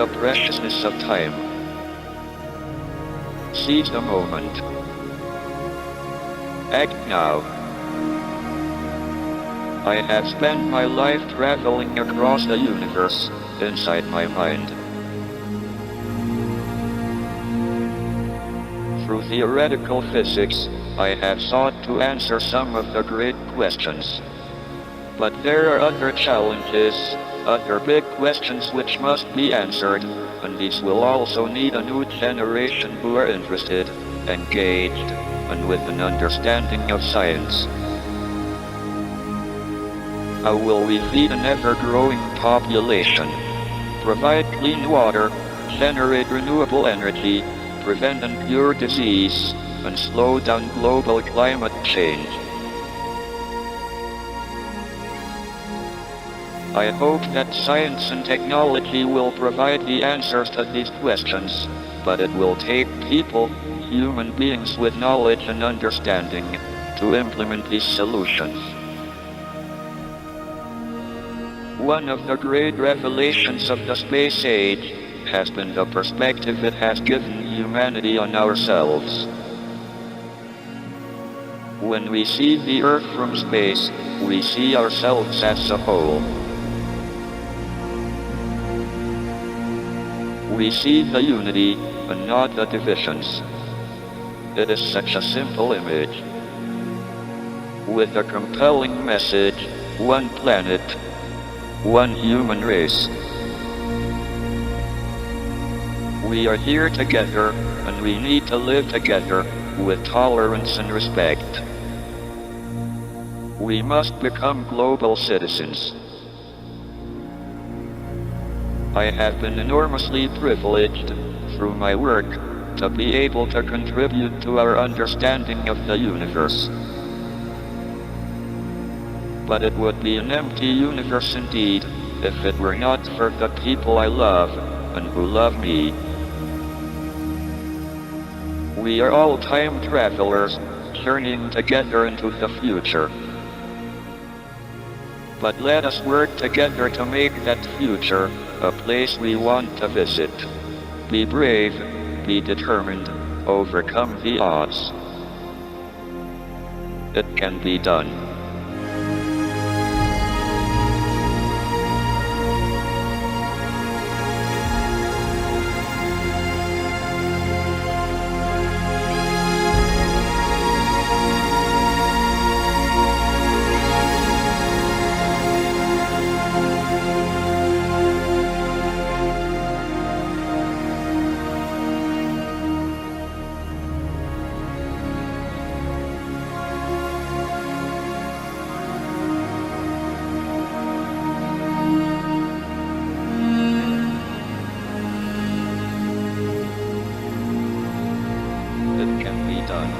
the preciousness of time. Seize the moment. Act now. I have spent my life traveling across the universe, inside my mind. Through theoretical physics, I have sought to answer some of the great questions. But there are other challenges, other big questions which must be answered, and these will also need a new generation who are interested, engaged, and with an understanding of science. How will we feed an ever-growing population, provide clean water, generate renewable energy, prevent and cure disease, and slow down global climate change? I hope that science and technology will provide the answers to these questions, but it will take people, human beings with knowledge and understanding, to implement these solutions. One of the great revelations of the space age has been the perspective it has given humanity on ourselves. When we see the Earth from space, we see ourselves as a whole. We see the unity, and not the divisions. It is such a simple image, with a compelling message: one planet, one human race. We are here together, and we need to live together, with tolerance and respect. We must become global citizens. I have been enormously privileged, through my work, to be able to contribute to our understanding of the universe. But it would be an empty universe indeed, if it were not for the people I love, and who love me. We are all time travelers, journeying together into the future. But let us work together to make that future a place we want to visit. Be brave, be determined, overcome the odds. It can be done. It can be done.